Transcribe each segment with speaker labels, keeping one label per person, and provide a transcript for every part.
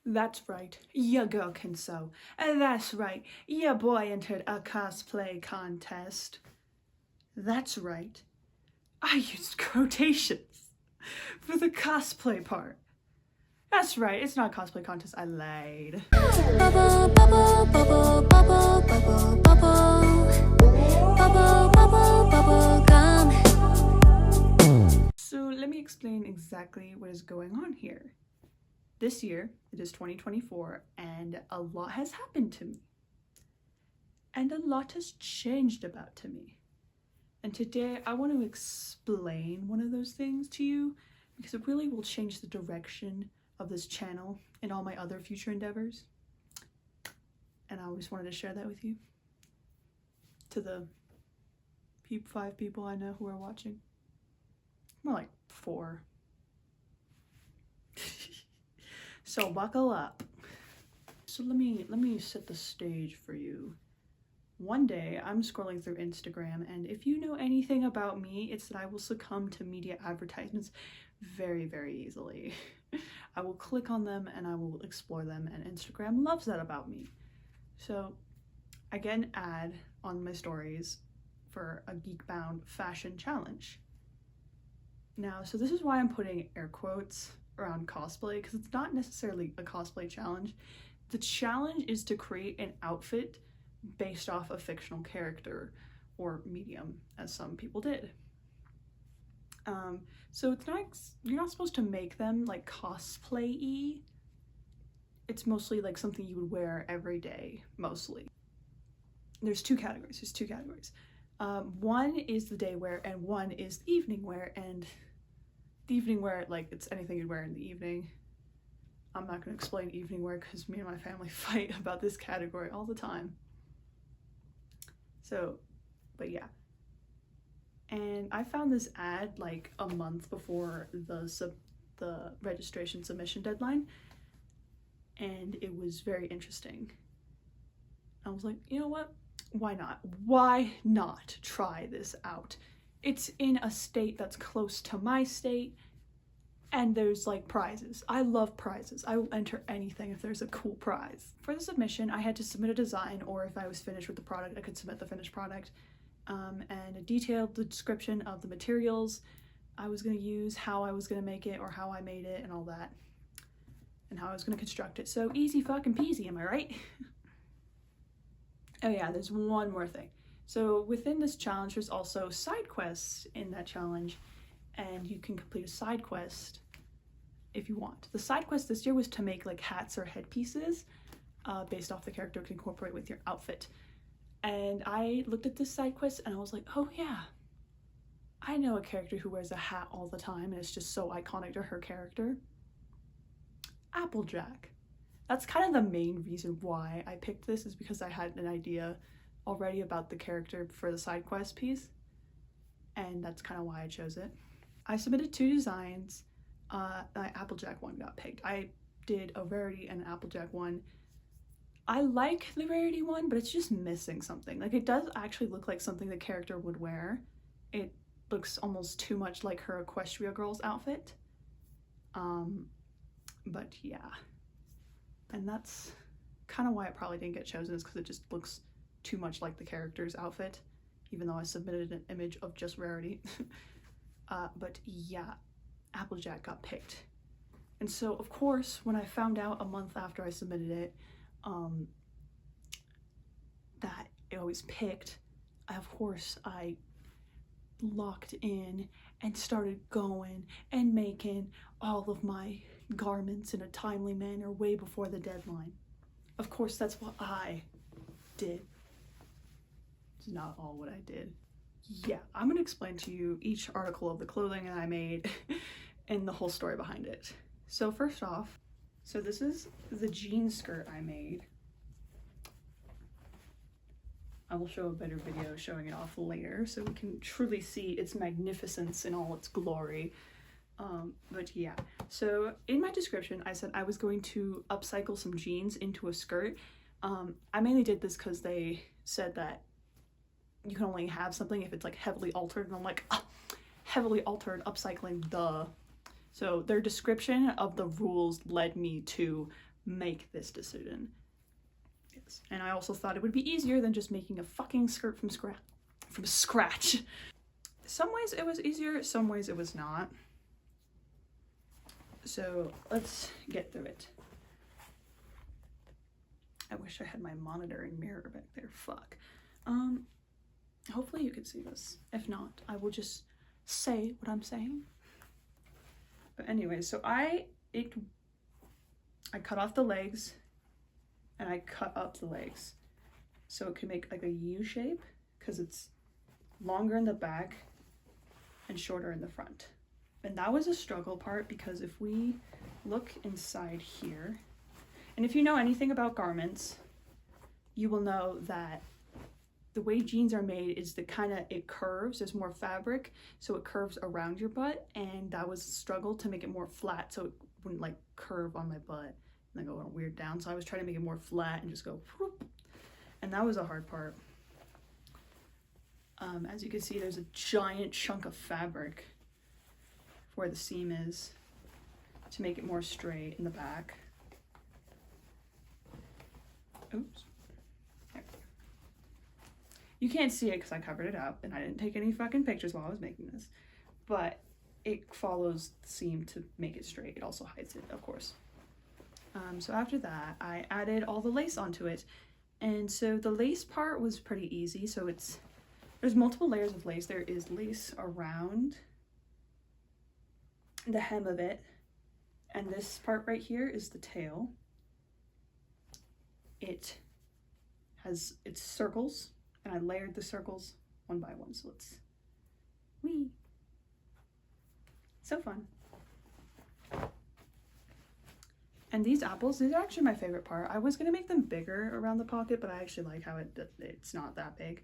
Speaker 1: That's right, your girl can sew. And that's right, your boy entered a cosplay contest. That's right, I used quotations for the cosplay part. That's right, it's not a cosplay contest, I lied.
Speaker 2: Bubble, bubble, bubble, bubble, bubble, bubble. Bubble, bubble, bubble gum.
Speaker 1: So let me explain exactly what is going on here. This year, it is 2024, and a lot has happened to me. And a lot has changed about to me. And today I want to explain one of those things to you because it really will change the direction of this channel and all my other future endeavors. And I always wanted to share that with you. To the 5 people I know who are watching. More like 4. So buckle up. So let me set the stage for you. One day I'm scrolling through Instagram, and if you know anything about me, it's that I will succumb to media advertisements very, very easily. I will click on them and I will explore them, and Instagram loves that about me. So I get an ad on my stories for a geek-bound fashion challenge. Now, so this is why I'm putting air quotes around cosplay, because it's not necessarily a cosplay challenge. The challenge is to create an outfit based off a fictional character or medium, as some people did. So it's not, you're not supposed to make them like cosplay-y. It's mostly like something you would wear every day, mostly. There's two categories. One is the day wear and one is the evening wear, and the evening wear, like, it's anything you'd wear in the evening. I'm not going to explain evening wear because me and my family fight about this category all the time. So, but yeah. And I found this ad like a month before the registration submission deadline, and it was very interesting. I was like, you know what? Why not? Why not try this out? It's in a state that's close to my state, and there's like prizes. I love prizes. I will enter anything if there's a cool prize. For the submission, I had to submit a design, or if I was finished with the product, I could submit the finished product, and a detailed description of the materials I was going to use, how I was going to make it, or how I made it, and all that, and how I was going to construct it. So easy fucking peasy, am I right? Oh yeah, there's one more thing. So within this challenge, there's also side quests in that challenge, and you can complete a side quest if you want. The side quest this year was to make like hats or headpieces based off the character to incorporate with your outfit. And I looked at this side quest and I was like, oh yeah, I know a character who wears a hat all the time and it's just so iconic to her character. Applejack. That's kind of the main reason why I picked this, is because I had an idea already about the character for the side quest piece, and that's kind of why I chose it. I submitted 2 designs. My Applejack one got picked. I did a Rarity and an Applejack one. I like the Rarity one, but it's just missing something. Like, it does actually look like something the character would wear. It looks almost too much like her Equestria Girls outfit. But yeah. And that's kind of why it probably didn't get chosen, is because it just looks too much like the character's outfit, even though I submitted an image of just Rarity. But yeah, Applejack got picked. And so, of course, when I found out a month after I submitted it, that it was picked, of course, I locked in and started going and making all of my garments in a timely manner way before the deadline. Of course, that's what I did. It's not all what I did. Yeah, I'm gonna explain to you each article of the clothing that I made and the whole story behind it. So first off, so this is the jean skirt I made. I will show a better video showing it off later so we can truly see its magnificence in all its glory. But yeah, so in my description I said I was going to upcycle some jeans into a skirt. I mainly did this because they said that you can only have something if it's like heavily altered, and I'm like, heavily altered, upcycling, duh. So their description of the rules led me to make this decision. Yes. And I also thought it would be easier than just making a fucking skirt from scratch. Some ways it was easier, some ways it was not. So let's get through it. I wish I had my monitor and mirror back there. Fuck. Hopefully you can see this. If not, I will just say what I'm saying. But anyway, so I cut off the legs and I cut up the legs so it can make like a U shape, because it's longer in the back and shorter in the front. And that was a struggle part, because if we look inside here, and if you know anything about garments, you will know that the way jeans are made is the kind of, it curves, there's more fabric, so it curves around your butt, and that was a struggle to make it more flat so it wouldn't like curve on my butt and then go weird down. So I was trying to make it more flat and just go whoop, and that was a hard part. As you can see, there's a giant chunk of fabric where the seam is to make it more straight in the back. Oops. You can't see it because I covered it up and I didn't take any fucking pictures while I was making this, but it follows the seam to make it straight. It also hides it, of course. So after that, I added all the lace onto it. And so the lace part was pretty easy. So there's multiple layers of lace. There is lace around the hem of it. And this part right here is the tail. It has its circles, and I layered the circles one by one. So let's, whee, so fun. And these apples, these are actually my favorite part. I was gonna make them bigger around the pocket, but I actually like how it's not that big.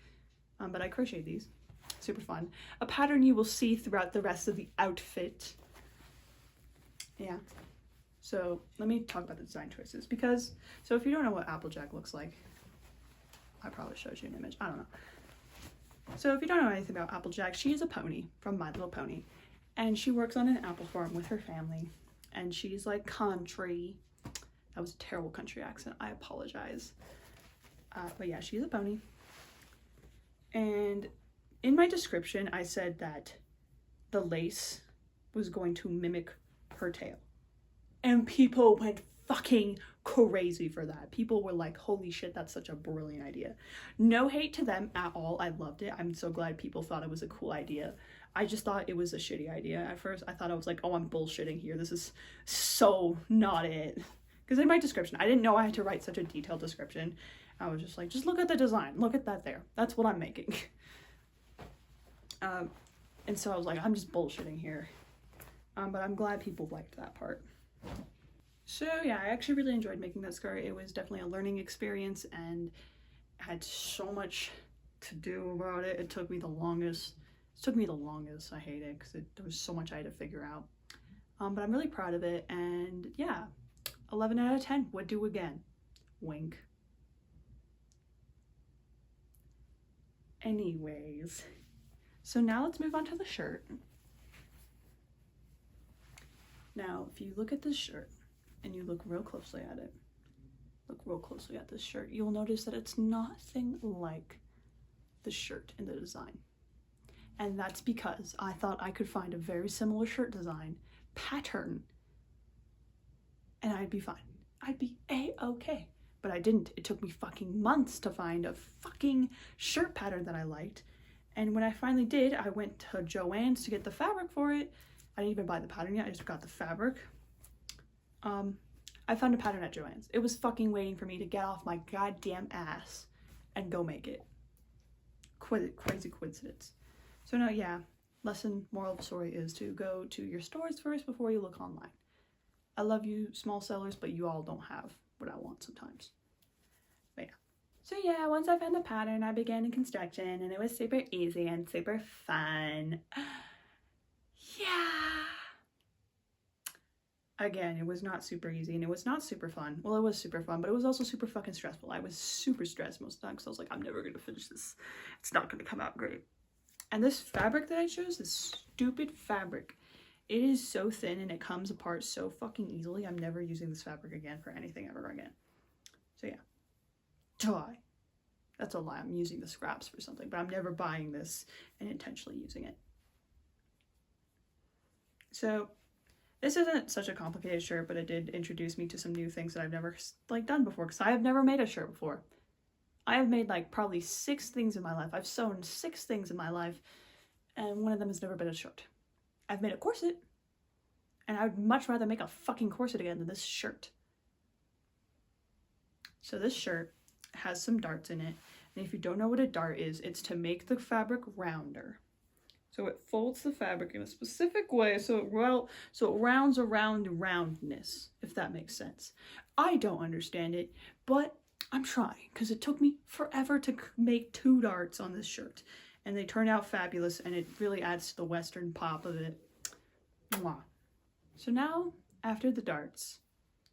Speaker 1: But I crocheted these, super fun. A pattern you will see throughout the rest of the outfit. Yeah. So let me talk about the design choices, because, so if you don't know what Applejack looks like, I probably showed you an image, I don't know. So if you don't know anything about Applejack, she is a pony from My Little Pony, and she works on an apple farm with her family, and she's like country. That was a terrible country accent, I apologize. But yeah, she's a pony. And in my description, I said that the lace was going to mimic her tail. And people went fucking crazy for that. People were like, holy shit, that's such a brilliant idea. No hate to them at all. I loved it. I'm so glad people thought it was a cool idea. I just thought it was a shitty idea. At first, I thought I was like, oh, I'm bullshitting here. This is so not it. Because in my description, I didn't know I had to write such a detailed description. I was just like, just look at the design. Look at that there. That's what I'm making. And so I was like, I'm just bullshitting here. But I'm glad people liked that part. So yeah, I actually really enjoyed making that skirt. It was definitely a learning experience, and I had so much to do about it. It took me the longest. I hate it because there was so much I had to figure out. But I'm really proud of it, and yeah, 11 out of 10 would do again. Wink. Anyways, so now let's move on to the shirt. Now, if you look at this shirt and you look real closely at it, this shirt, you'll notice that it's nothing like the shirt in the design. And that's because I thought I could find a very similar shirt design pattern and I'd be fine. I'd be A-okay. But I didn't. It took me fucking months to find a fucking shirt pattern that I liked. And when I finally did, I went to Joann's to get the fabric for it. I didn't even buy the pattern yet, I just got the fabric. I found a pattern at Joann's. It was fucking waiting for me to get off my goddamn ass and go make it. Crazy coincidence. So now, yeah, moral of the story is to go to your stores first before you look online. I love you small sellers, but you all don't have what I want sometimes. But yeah. So yeah, once I found the pattern, I began in construction, and it was super easy and super fun. Yeah. Again, it was not super easy and it was not super fun. Well, it was super fun, but it was also super fucking stressful. I was super stressed most of the time because I was like, I'm never going to finish this. It's not going to come out great. And this fabric that I chose, this stupid fabric, It is so thin and it comes apart so fucking easily. I'm never using this fabric again for anything ever again. So yeah. Die. That's a lie. I'm using the scraps for something, but I'm never buying this and intentionally using it. So this isn't such a complicated shirt, but it did introduce me to some new things that I've never like done before, because I have never made a shirt before. I have made like probably 6 things in my life. I've sewn 6 things in my life, and one of them has never been a shirt. I've made a corset, and I would much rather make a fucking corset again than this shirt. So this shirt has some darts in it, and if you don't know what a dart is, it's to make the fabric rounder. So it folds the fabric in a specific way so it rounds around roundness, if that makes sense. I don't understand it, but I'm trying, because it took me forever to make 2 darts on this shirt, and they turned out fabulous, and it really adds to the Western pop of it. Mwah. So now, after the darts,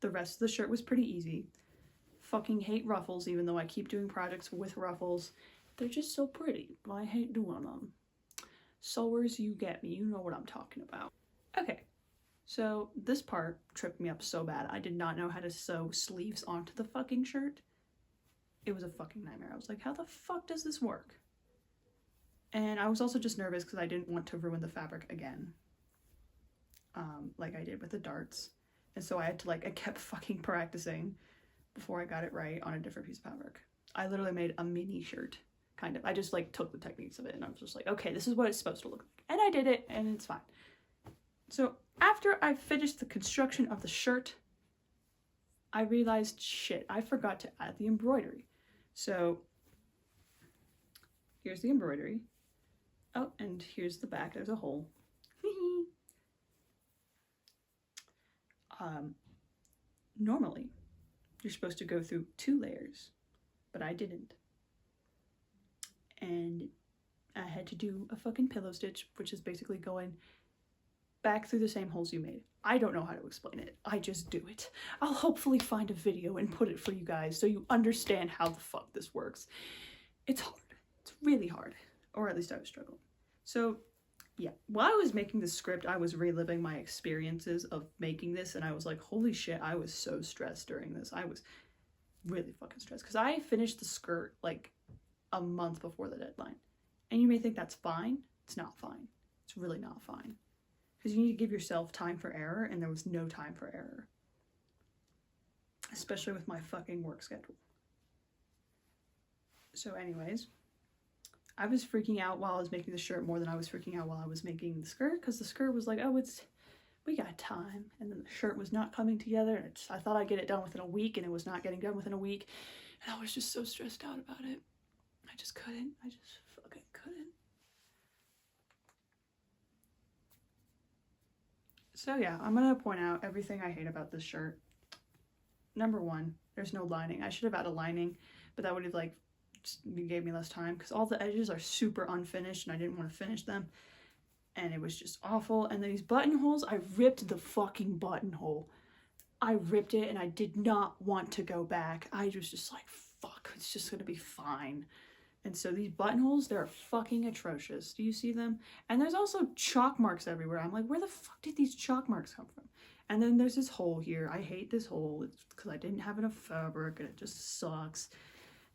Speaker 1: the rest of the shirt was pretty easy. Fucking hate ruffles, even though I keep doing projects with ruffles. They're just so pretty, but I hate doing them. Sewers, you get me. You know what I'm talking about. Okay, so this part tripped me up so bad. I did not know how to sew sleeves onto the fucking shirt. It was a fucking nightmare. I was like, how the fuck does this work? And I was also just nervous because I didn't want to ruin the fabric again. Like I did with the darts. And so I had to I kept fucking practicing before I got it right on a different piece of fabric. I literally made a mini shirt, kind of. I just took the techniques of it and I was just like, okay, this is what it's supposed to look like. And I did it and it's fine. So after I finished the construction of the shirt, I realized, shit, I forgot to add the embroidery. So here's the embroidery. Oh, and here's the back. There's a hole. Normally, you're supposed to go through 2 layers, but I didn't. And I had to do a fucking pillow stitch, which is basically going back through the same holes you made. I don't know how to explain it. I just do it. I'll hopefully find a video and put it for you guys so you understand how the fuck this works. It's hard. It's really hard. Or at least I was struggling. So yeah, while I was making the script, I was reliving my experiences of making this, and I was like, holy shit, I was so stressed during this. I was really fucking stressed, because I finished the skirt a month before the deadline. And you may think that's fine. It's not fine. It's really not fine. Because you need to give yourself time for error, and there was no time for error. Especially with my fucking work schedule. So anyways, I was freaking out while I was making the shirt more than I was freaking out while I was making the skirt, because the skirt was like, oh, we got time. And then the shirt was not coming together, and I thought I'd get it done within a week, and it was not getting done within a week. And I was just so stressed out about it. I just couldn't. I just fucking couldn't. So yeah, I'm gonna point out everything I hate about this shirt. Number 1, there's no lining. I should have had a lining, but that would have gave me less time, because all the edges are super unfinished and I didn't want to finish them, and it was just awful. And then these buttonholes, I ripped the fucking buttonhole. I ripped it and I did not want to go back. I was just like, fuck, it's just gonna be fine. And so these buttonholes, they're fucking atrocious. Do you see them? And there's also chalk marks everywhere. I'm like, where the fuck did these chalk marks come from? And then there's this hole here. I hate this hole. It's because I didn't have enough fabric and it just sucks.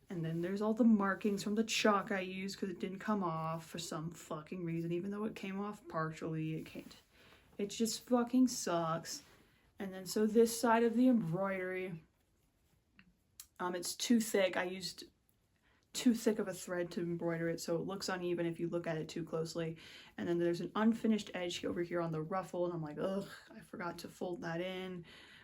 Speaker 1: And then there's all the markings from the chalk I used because it didn't come off for some fucking reason. Even though it came off partially, it can't. It just fucking sucks. And then so this side of the embroidery, it's too thick. I used too thick of a thread to embroider it, so it looks uneven if you look at it too closely. And then there's an unfinished edge over here on the ruffle, and I'm like, ugh, I forgot to fold that in.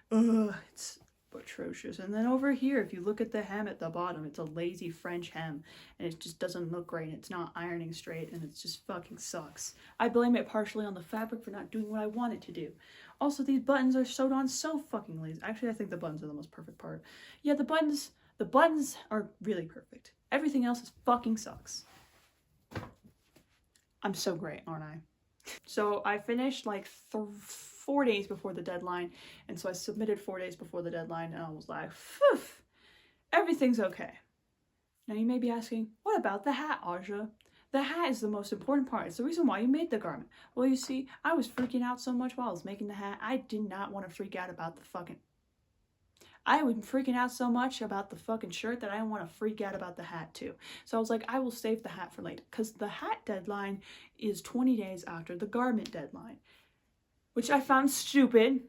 Speaker 1: Ugh, it's atrocious. And then over here, if you look at the hem at the bottom, it's a lazy French hem, and it just doesn't look great. It's not ironing straight, and it just fucking sucks. I blame it partially on the fabric for not doing what I wanted to do. Also, these buttons are sewed on so fucking lazy. Actually, I think the buttons are the most perfect part. Yeah, the buttons are really perfect. Everything else is fucking sucks. I'm so great, aren't I? So I finished 4 days before the deadline, and so I submitted 4 days before the deadline, and I was like, phew, everything's okay. Now you may be asking, what about the hat, Aja? The hat is the most important part. It's the reason why you made the garment. Well, you see, I was freaking out so much while I was making the hat. I did not want to freak out about the fucking... I was freaking out so much about the fucking shirt that I didn't want to freak out about the hat too. So I was like, I will save the hat for later. Because the hat deadline is 20 days after the garment deadline. Which I found stupid.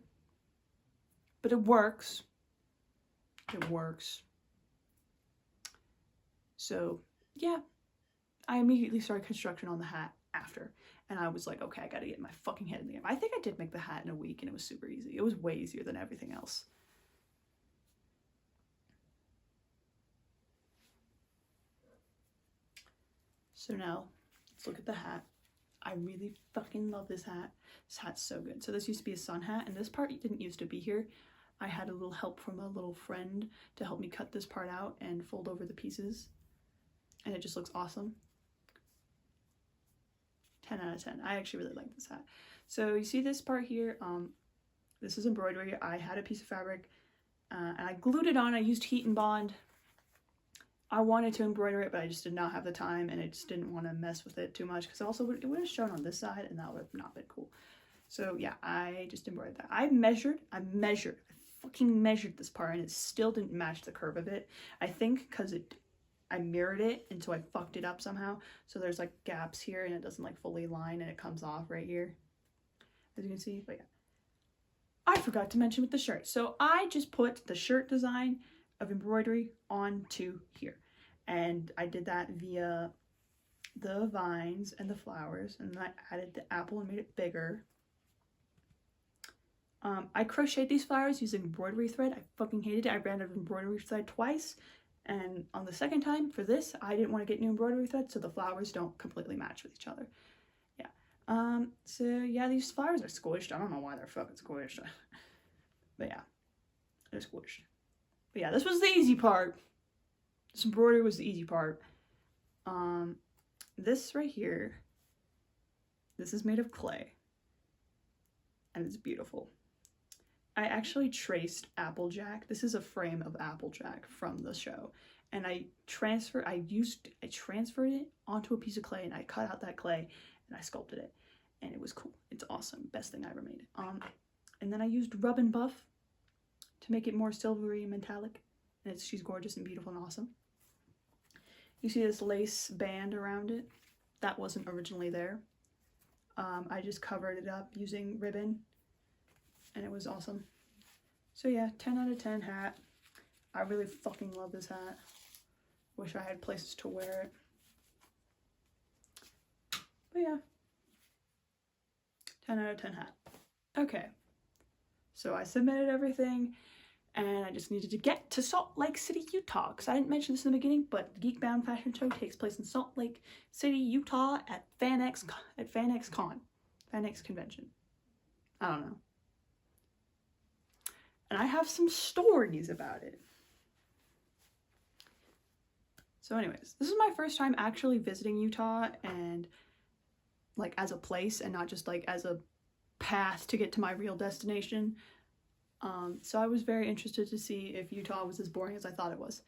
Speaker 1: But it works. It works. So, yeah. I immediately started construction on the hat after. And I was like, okay, I gotta get my fucking head in the game. I think I did make the hat in a week and it was super easy. It was way easier than everything else. So now, let's look at the hat. I really fucking love this hat. This hat's so good. So this used to be a sun hat, and this part didn't used to be here. I had a little help from a little friend to help me cut this part out and fold over the pieces. And it just looks awesome. 10 out of 10. I actually really like this hat. So you see this part here, this is embroidery. I had a piece of fabric and I glued it on. I used heat and bond. I wanted to embroider it, but I just did not have the time and I just didn't want to mess with it too much because also it would have shown on this side and that would have not been cool. So yeah, I just embroidered that. I fucking measured this part and it still didn't match the curve of it. I think because I mirrored it and so I fucked it up somehow. So there's like gaps here and it doesn't like fully line and it comes off right here, as you can see. But yeah, I forgot to mention with the shirt. So I just put the shirt design of embroidery onto here. And I did that via the vines and the flowers. And then I added the apple and made it bigger. I crocheted these flowers using embroidery thread. I fucking hated it. I ran out of embroidery thread twice. And on the second time for this, I didn't want to get new embroidery thread so the flowers don't completely match with each other. Yeah. So yeah, these flowers are squished. I don't know why they're fucking squished. But yeah, they're squished. But yeah, this was the easy part. This embroidery was the easy part. This right here, this is made of clay. And it's beautiful. I actually traced Applejack. This is a frame of Applejack from the show. And I transferred it onto a piece of clay and I cut out that clay and I sculpted it. And it was cool. It's awesome. Best thing I ever made. And then I used rub and buff to make it more silvery and metallic. And she's gorgeous and beautiful and awesome. You see this lace band around it? That wasn't originally there. I just covered it up using ribbon. And it was awesome. So yeah, 10 out of 10 hat. I really fucking love this hat. Wish I had places to wear it. But yeah. 10 out of 10 hat. Okay. So I submitted everything. And I just needed to get to Salt Lake City, Utah. Because I didn't mention this in the beginning, but the Geek Bound Fashion Show takes place in Salt Lake City, Utah at FanX Convention. I don't know. And I have some stories about it. So anyways, this is my first time actually visiting Utah and like as a place and not just like as a path to get to my real destination. So I was very interested to see if Utah was as boring as I thought it was.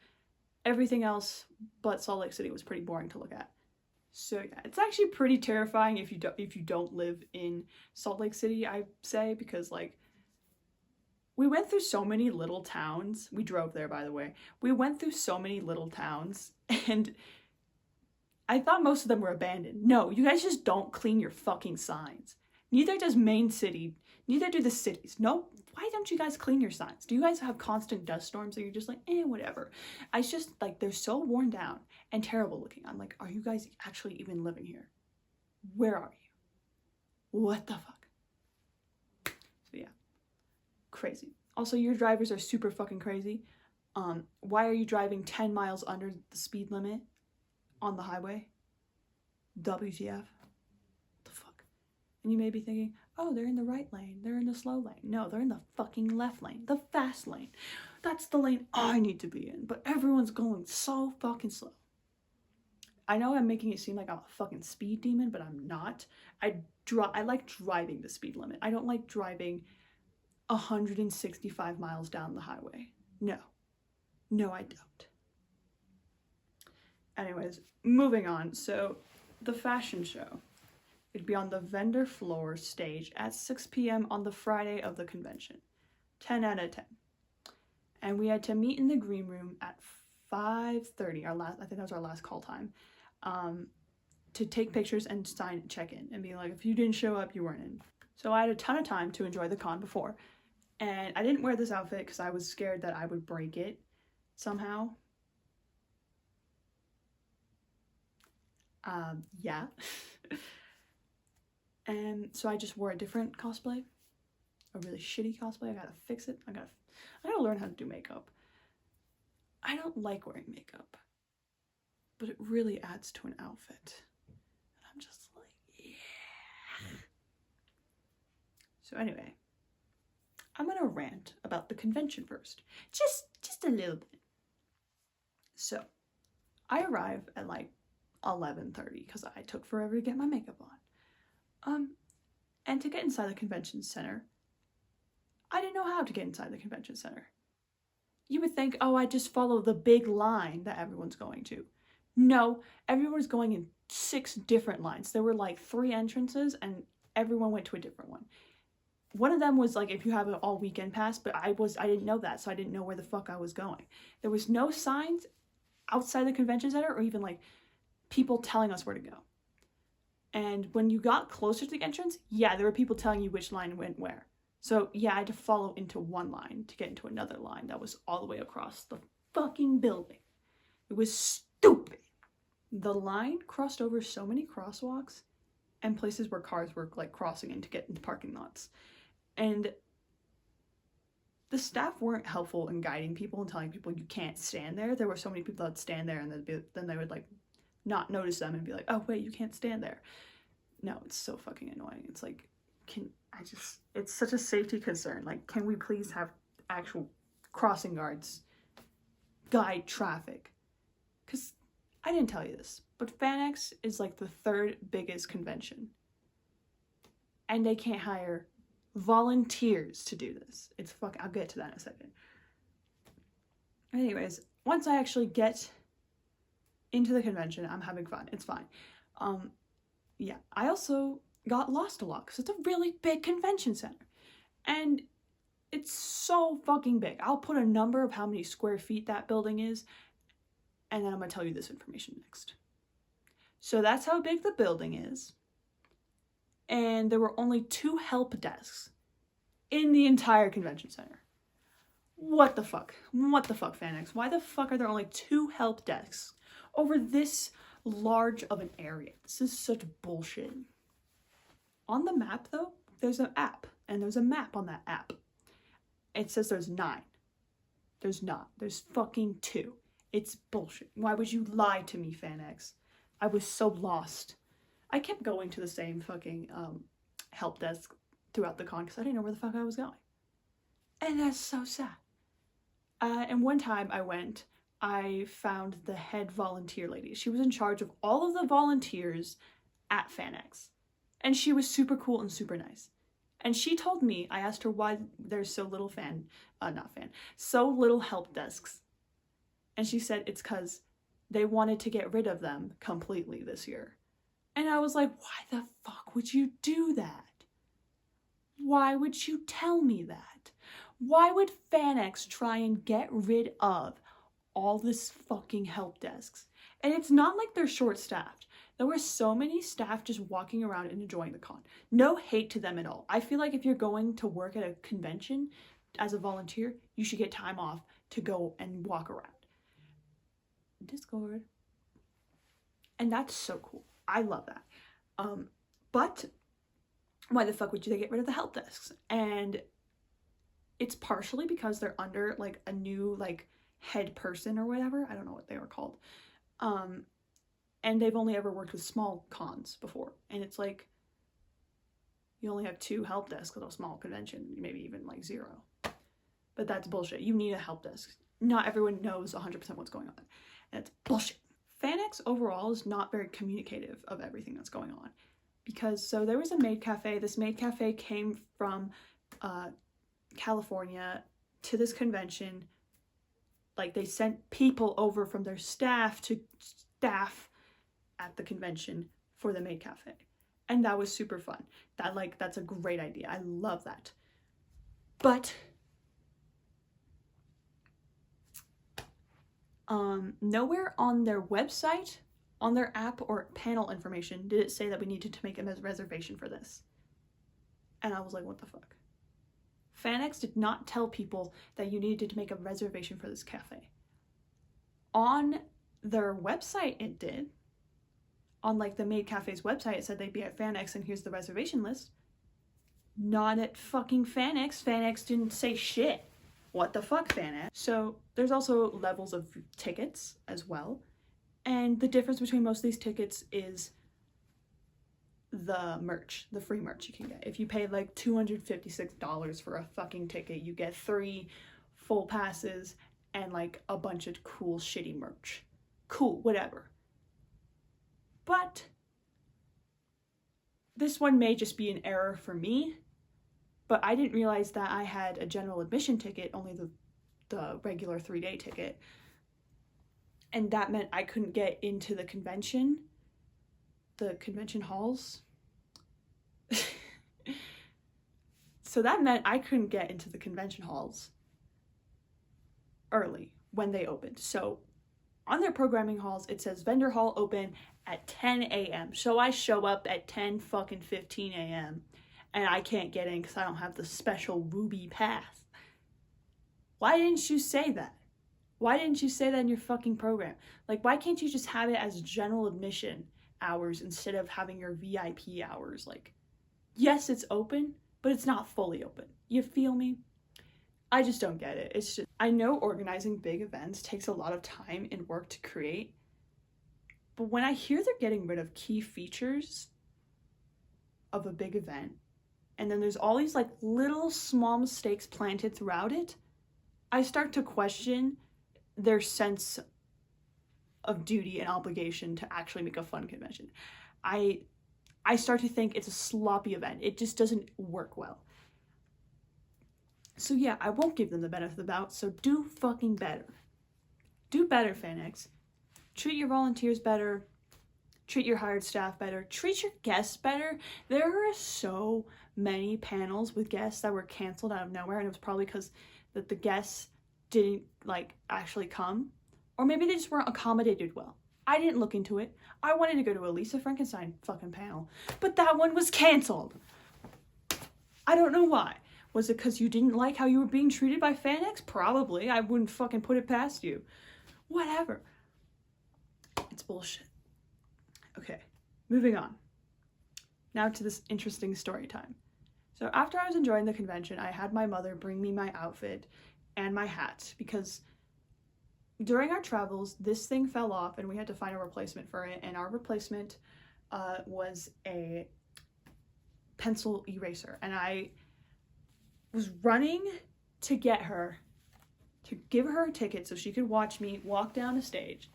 Speaker 1: Everything else but Salt Lake City was pretty boring to look at. So yeah, it's actually pretty terrifying if you don't live in Salt Lake City, I say, because like we went through so many little towns. We drove there, by the way. We went through so many little towns and I thought most of them were abandoned. No, you guys just don't clean your fucking signs. Neither does main city. Neither do the cities. No, why don't you guys clean your signs? Do you guys have constant dust storms or you're just like, whatever? I just, like, they're so worn down and terrible looking. I'm like, are you guys actually even living here? Where are you? What the fuck? So yeah, crazy. Also, your drivers are super fucking crazy. Why are you driving 10 miles under the speed limit on the highway? WTF? And you may be thinking, oh, they're in the right lane. They're in the slow lane. No, they're in the fucking left lane. The fast lane. That's the lane I need to be in. But everyone's going so fucking slow. I know I'm making it seem like I'm a fucking speed demon, but I'm not. I like driving the speed limit. I don't like driving 165 miles down the highway. No. No, I don't. Anyways, moving on. So the fashion show. It'd be on the vendor floor stage at 6 p.m. on the Friday of the convention. 10 out of 10. And we had to meet in the green room at 5:30. I think that was our last call time. To take pictures and sign check-in and be like, if you didn't show up, you weren't in. So I had a ton of time to enjoy the con before. And I didn't wear this outfit because I was scared that I would break it somehow. Yeah. And so I just wore a different cosplay. A really shitty cosplay. I gotta fix it. I gotta learn how to do makeup. I don't like wearing makeup, but it really adds to an outfit. And I'm just like, yeah. So anyway, I'm gonna rant about the convention first. Just a little bit. So, I arrive at like 11:30 because I took forever to get my makeup on. And to get inside the convention center, I didn't know how to get inside the convention center. You would think, oh, I just follow the big line that everyone's going to. No, everyone was going in 6 different lines. There were like 3 entrances and everyone went to a different one. One of them was like if you have an all weekend pass, but I didn't know that, so I didn't know where the fuck I was going. There was no signs outside the convention center or even like people telling us where to go. And when you got closer to the entrance, yeah, there were people telling you which line went where. So yeah, I had to follow into one line to get into another line that was all the way across the fucking building. It was stupid. The line crossed over so many crosswalks and places where cars were like crossing in to get into parking lots. And the staff weren't helpful in guiding people and telling people you can't stand there. There were so many people that would stand there and then they would like not notice them and be like, oh wait, you can't stand there. No, it's so fucking annoying. It's like, it's such a safety concern. Like, can we please have actual crossing guards guide traffic? Because I didn't tell you this, but FanX is like the 3rd biggest convention. And they can't hire volunteers to do this. I'll get to that in a second. Anyways, once I actually get into the convention, I'm having fun. It's fine. Yeah, I also got lost a lot because it's a really big convention center. And it's so fucking big. I'll put a number of how many square feet that building is, and then I'm going to tell you this information next. So that's how big the building is. And there were only 2 help desks in the entire convention center. What the fuck? What the fuck, FanX? Why the fuck are there only 2 help desks over this large of an area? This is such bullshit. On the map, though, there's an app, and there's a map on that app. It says there's 9. There's not. There's fucking 2. It's bullshit. Why would you lie to me, FanX? I was so lost. I kept going to the same fucking help desk throughout the con because I didn't know where the fuck I was going. And that's so sad. And one time I found the head volunteer lady. She was in charge of all of the volunteers at FanX. And she was super cool and super nice. And she told me, I asked her why there's so little so little help desks. And she said it's because they wanted to get rid of them completely this year. And I was like, why the fuck would you do that? Why would you tell me that? Why would FanX try and get rid of all this fucking help desks? And it's not like they're short-staffed. There were so many staff just walking around and enjoying the con. No hate to them at all. I feel like if you're going to work at a convention as a volunteer, you should get time off to go and walk around. Discord. And that's so cool. I love that. But why the fuck would they get rid of the help desks? And it's partially because they're under like a new like head person or whatever. I don't know what they were called. And they've only ever worked with small cons before. And it's like, you only have 2 help desks at a small convention, maybe even like 0. But that's bullshit. You need a help desk. Not everyone knows 100% what's going on. And it's bullshit. FanX overall is not very communicative of everything that's going on. Because, so there was a maid cafe. This maid cafe came from California to this convention. Like, they sent people over from their staff to staff at the convention for the maid cafe. And that was super fun. That's a great idea. I love that. But nowhere on their website, on their app or panel information did it say that we needed to make a reservation for this. And I was like, what the fuck? FanX did not tell people that you needed to make a reservation for this cafe. On their website it did. On like the Maid Cafe's website it said they'd be at FanX and here's the reservation list. Not at fucking FanX. FanX didn't say shit. What the fuck, FanX? So there's also levels of tickets as well. And the difference between most of these tickets is the merch, the free merch you can get. If you pay like $256 for a fucking ticket, you get 3 full passes and like a bunch of cool shitty merch. Cool, whatever. But this one may just be an error for me, but I didn't realize that I had a general admission ticket, only the regular 3-day ticket. And that meant I couldn't get into the convention halls. So that meant I couldn't get into the convention halls early when they opened. So on their programming halls, it says vendor hall open at 10 a.m. So I show up at 10:15 a.m. and I can't get in because I don't have the special Ruby pass. Why didn't you say that? Why didn't you say that in your fucking program? Like, why can't you just have it as general admission hours instead of having your VIP hours? Like, yes, it's open, but it's not fully open. You feel me? I just don't get it. It's just, I know organizing big events takes a lot of time and work to create, but when I hear they're getting rid of key features of a big event, and then there's all these like little small mistakes planted throughout it, I start to question their sense of duty and obligation to actually make a fun convention. I start to think it's a sloppy event. It just doesn't work well. So yeah, I won't give them the benefit of the doubt, so do fucking better. Do better, FanX. Treat your volunteers better. Treat your hired staff better. Treat your guests better. There are so many panels with guests that were canceled out of nowhere, and it was probably because that the guests didn't like actually come, or maybe they just weren't accommodated well. I didn't look into it. I wanted to go to a Lisa Frankenstein fucking panel, but that one was canceled. I don't know why. Was it because you didn't like how you were being treated by FanX? Probably. I wouldn't fucking put it past you. Whatever. It's bullshit. Okay, moving on. Now to this interesting story time. So after I was enjoying the convention, I had my mother bring me my outfit and my hat because during our travels, this thing fell off and we had to find a replacement for it, and our replacement was a pencil eraser, and I was running to get her, to give her a ticket so she could watch me walk down the stage,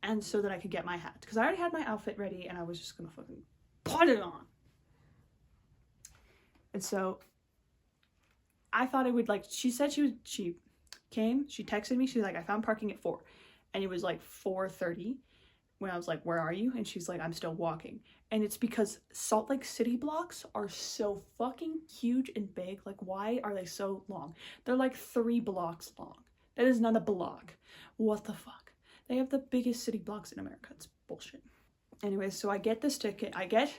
Speaker 1: and so that I could get my hat, because I already had my outfit ready and I was just gonna fucking put it on. And so I thought it would, like, she said she texted me, she's like, I found parking at 4, and it was like 4:30 when I was like, where are you? And she's like, I'm still walking. And it's because Salt Lake City blocks are so fucking huge and big. Like, why are they so long? They're like 3 blocks long. That is not a block. What the fuck? They have the biggest city blocks in America. It's bullshit. Anyways, so I get this ticket, I get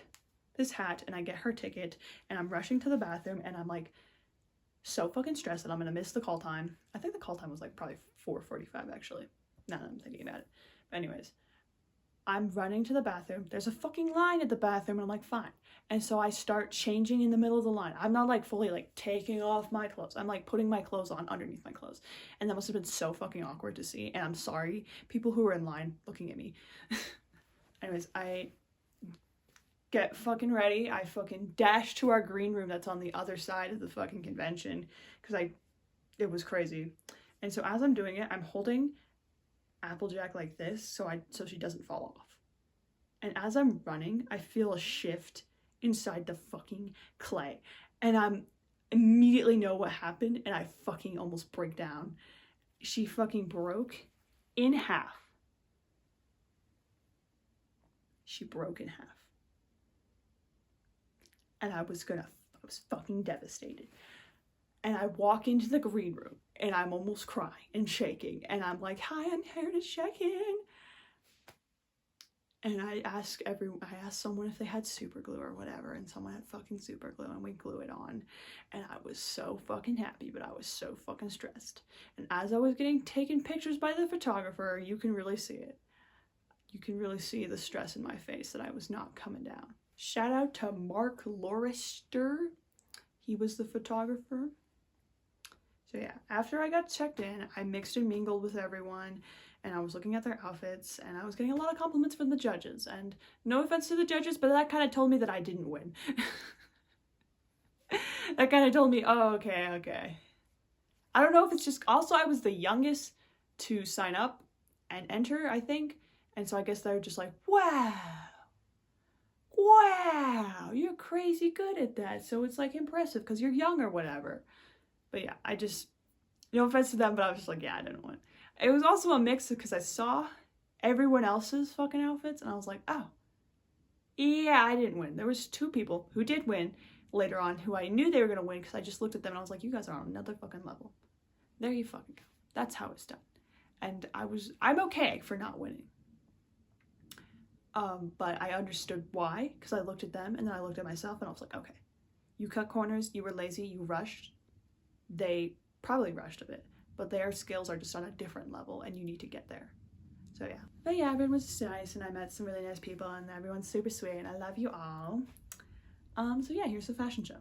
Speaker 1: this hat, and I get her ticket, and I'm rushing to the bathroom, and I'm like so fucking stressed that I'm gonna miss the call time. I think the call time was like probably 4:45 actually, now that I'm thinking about it. But anyways, I'm running to the bathroom. There's a fucking line at the bathroom, and I'm like, fine. And so I start changing in the middle of the line. I'm not like fully like taking off my clothes. I'm like putting my clothes on underneath my clothes. And that must have been so fucking awkward to see. And I'm sorry, people who were in line looking at me. Anyways, I get fucking ready. I fucking dash to our green room that's on the other side of the fucking convention, because it was crazy. And so as I'm doing it, I'm holding Applejack like this so she doesn't fall off. And as I'm running, I feel a shift inside the fucking clay, and I immediately know what happened, and I fucking almost break down. She fucking broke in half. she broke in half. And I was fucking devastated. And I walk into the green room and I'm almost crying and shaking. And I'm like, hi, I'm here to check in. And I asked someone if they had super glue or whatever, and someone had fucking super glue, and we glue it on. And I was so fucking happy, but I was so fucking stressed. And as I was getting taken pictures by the photographer, you can really see it. You can really see the stress in my face that I was not coming down. Shout out to Mark Lorister. He was the photographer. So yeah, after I got checked in, I mixed and mingled with everyone, and I was looking at their outfits, and I was getting a lot of compliments from the judges. And no offense to the judges, but that kind of told me that I didn't win. That kind of told me, oh, okay. I don't know if it's just, also I was the youngest to sign up and enter, I think. And so I guess they're just like, wow, you're crazy good at that. So it's like impressive because you're young or whatever. But yeah, no offense to them, but I was just like, yeah, I didn't win. It was also a mix because I saw everyone else's fucking outfits and I was like, oh, yeah, I didn't win. There was 2 people who did win later on who I knew they were going to win because I just looked at them and I was like, you guys are on another fucking level. There you fucking go. That's how it's done. And I'm okay for not winning. But I understood why, because I looked at them and then I looked at myself and I was like, okay, you cut corners, you were lazy, you rushed. They probably rushed a bit, but their skills are just on a different level and you need to get there. So yeah. But yeah, everyone was nice and I met some really nice people and everyone's super sweet and I love you all. So yeah, here's the fashion show.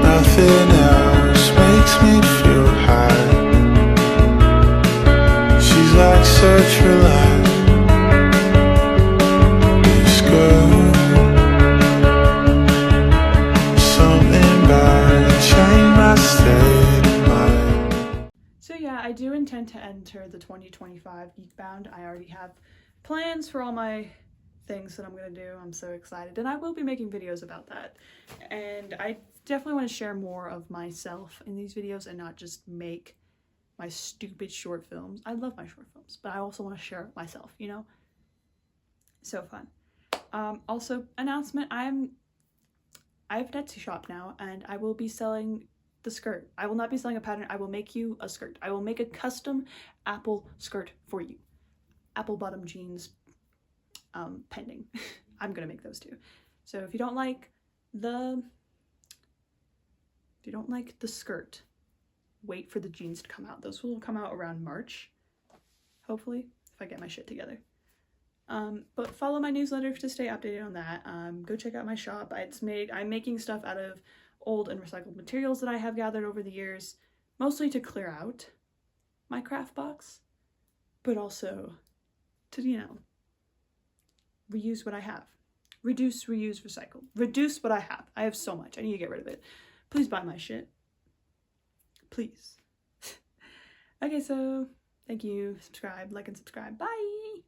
Speaker 3: Nothing else makes me feel high. She's like such a light. This girl, something about it changed my state of mind.
Speaker 1: So yeah, I do intend to enter the 2025 Geekbound. I already have plans for all my things that I'm gonna do. I'm so excited, and I will be making videos about that. And I definitely want to share more of myself in these videos and not just make my stupid short films. I love my short films, but I also want to share myself, you know? So fun. Also, announcement, I have a Etsy shop now, and I will be selling the skirt. I will not be selling a pattern. I will make you a skirt. I will make a custom apple skirt for you. Apple bottom jeans, pending. I'm gonna make those too. So if you don't like the skirt, wait for the jeans to come out. Those will come out around March, hopefully, if I get my shit together. But follow my newsletter to stay updated on that. Go check out my shop. I'm making stuff out of old and recycled materials that I have gathered over the years, mostly to clear out my craft box, but also to, you know, reuse what I have. Reduce, reuse, recycle. Reduce what I have. I have so much. I need to get rid of it. Please buy my shit. Please. Okay, so thank you. Subscribe, like, and subscribe. Bye!